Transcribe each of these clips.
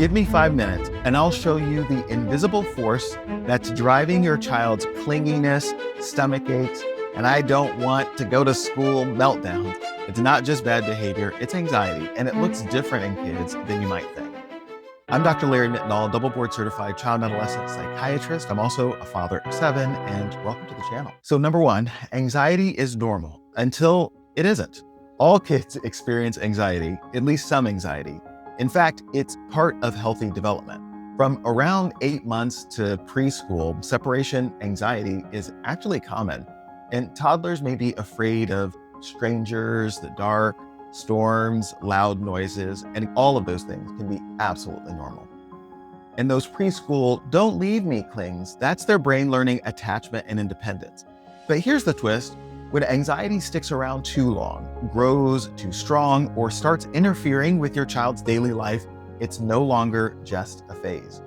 Give me 5 minutes and I'll show you the invisible force that's driving your child's clinginess, stomach aches, and I don't want to go to school meltdown. It's not just bad behavior, it's anxiety, and it looks different in kids than you might think. I'm Dr. Larry Mitnaul, double board certified child and adolescent psychiatrist. I'm also a father of 7, and welcome to the channel. So number 1, anxiety is normal until it isn't. All kids experience anxiety, at least some anxiety. In fact, it's part of healthy development. From around 8 months to preschool, separation anxiety is actually common, and toddlers may be afraid of strangers, the dark, storms, loud noises, and all of those things can be absolutely normal. And those preschool "don't leave me" clings, that's their brain learning attachment and independence. But here's the twist. When anxiety sticks around too long, grows too strong, or starts interfering with your child's daily life, it's no longer just a phase.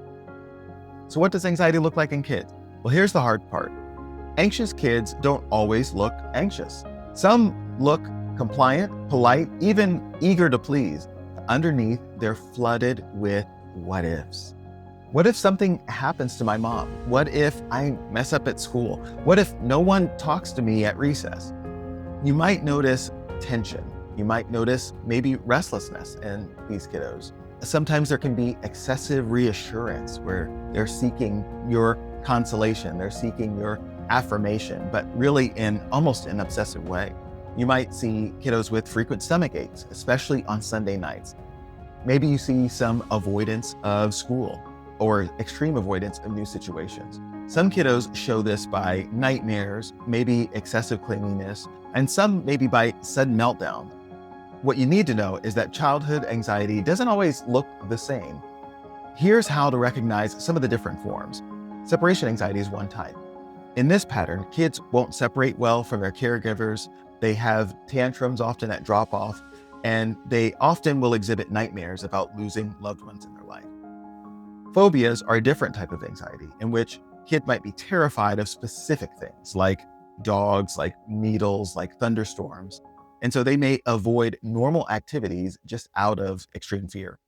So what does anxiety look like in kids? Well, here's the hard part. Anxious kids don't always look anxious. Some look compliant, polite, even eager to please. Underneath, they're flooded with what ifs. What if something happens to my mom? What if I mess up at school? What if no one talks to me at recess? You might notice tension. You might notice maybe restlessness in these kiddos. Sometimes there can be excessive reassurance where they're seeking your consolation, they're seeking your affirmation, but really in almost an obsessive way. You might see kiddos with frequent stomach aches, especially on Sunday nights. Maybe you see some avoidance of school or extreme avoidance of new situations. Some kiddos show this by nightmares, maybe excessive clinginess, and some maybe by sudden meltdown. What you need to know is that childhood anxiety doesn't always look the same. Here's how to recognize some of the different forms. Separation anxiety is one type. In this pattern, kids won't separate well from their caregivers. They have tantrums often at drop-off, and they often will exhibit nightmares about losing loved ones in their life. Phobias are a different type of anxiety in which kids might be terrified of specific things like dogs, like needles, like thunderstorms. And so they may avoid normal activities just out of extreme fear.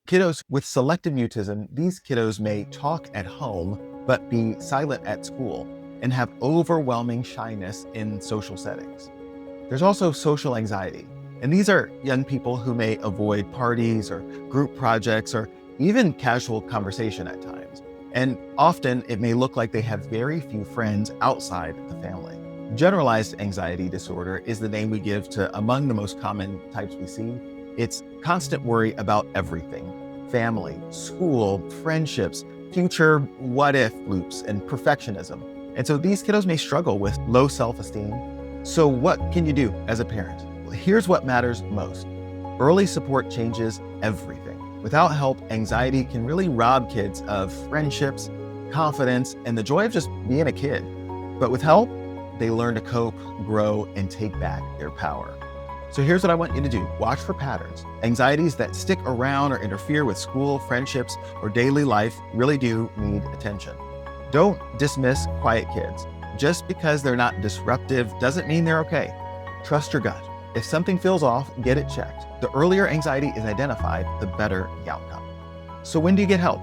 Kiddos with selective mutism, these kiddos may talk at home, but be silent at school and have overwhelming shyness in social settings. There's also social anxiety, and these are young people who may avoid parties or group projects or even casual conversation at times. And often it may look like they have very few friends outside the family. Generalized anxiety disorder is the name we give to among the most common types we see. It's constant worry about everything: family, school, friendships, future what-if loops, and perfectionism. And so these kiddos may struggle with low self-esteem. So what can you do as a parent? Well, here's what matters most. Early support changes everything. Without help, anxiety can really rob kids of friendships, confidence, and the joy of just being a kid. But with help, they learn to cope, grow, and take back their power. So here's what I want you to do. Watch for patterns. Anxieties that stick around or interfere with school, friendships, or daily life really do need attention. Don't dismiss quiet kids. Just because they're not disruptive doesn't mean they're okay. Trust your gut. If something feels off, get it checked. The earlier anxiety is identified, the better the outcome. So when do you get help?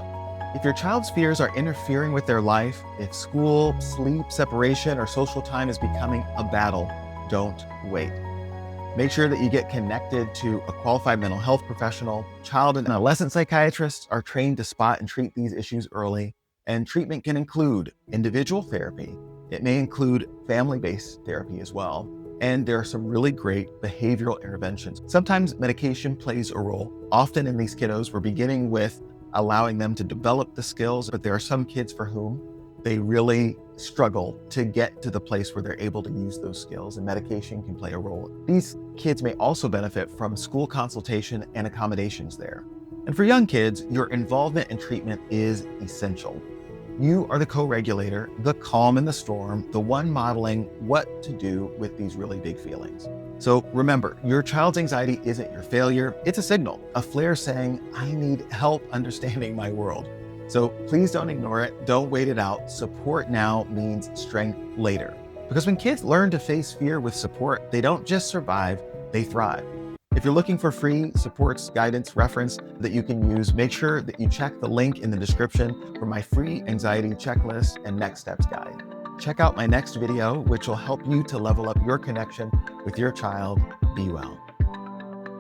If your child's fears are interfering with their life, if school, sleep, separation, or social time is becoming a battle, don't wait. Make sure that you get connected to a qualified mental health professional. Child and adolescent psychiatrists are trained to spot and treat these issues early, and treatment can include individual therapy. It may include family-based therapy as well. And there are some really great behavioral interventions. Sometimes medication plays a role. Often in these kiddos, we're beginning with allowing them to develop the skills, but there are some kids for whom they really struggle to get to the place where they're able to use those skills, and medication can play a role. These kids may also benefit from school consultation and accommodations there. And for young kids, your involvement in treatment is essential. You are the co-regulator, the calm in the storm, the one modeling what to do with these really big feelings. So remember, your child's anxiety isn't your failure. It's a signal, a flare saying, I need help understanding my world. So please don't ignore it. Don't wait it out. Support now means strength later. Because when kids learn to face fear with support, they don't just survive, they thrive. If you're looking for free supports, guidance, reference that you can use, make sure that you check the link in the description for my free anxiety checklist and next steps guide. Check out my next video, which will help you to level up your connection with your child. Be well.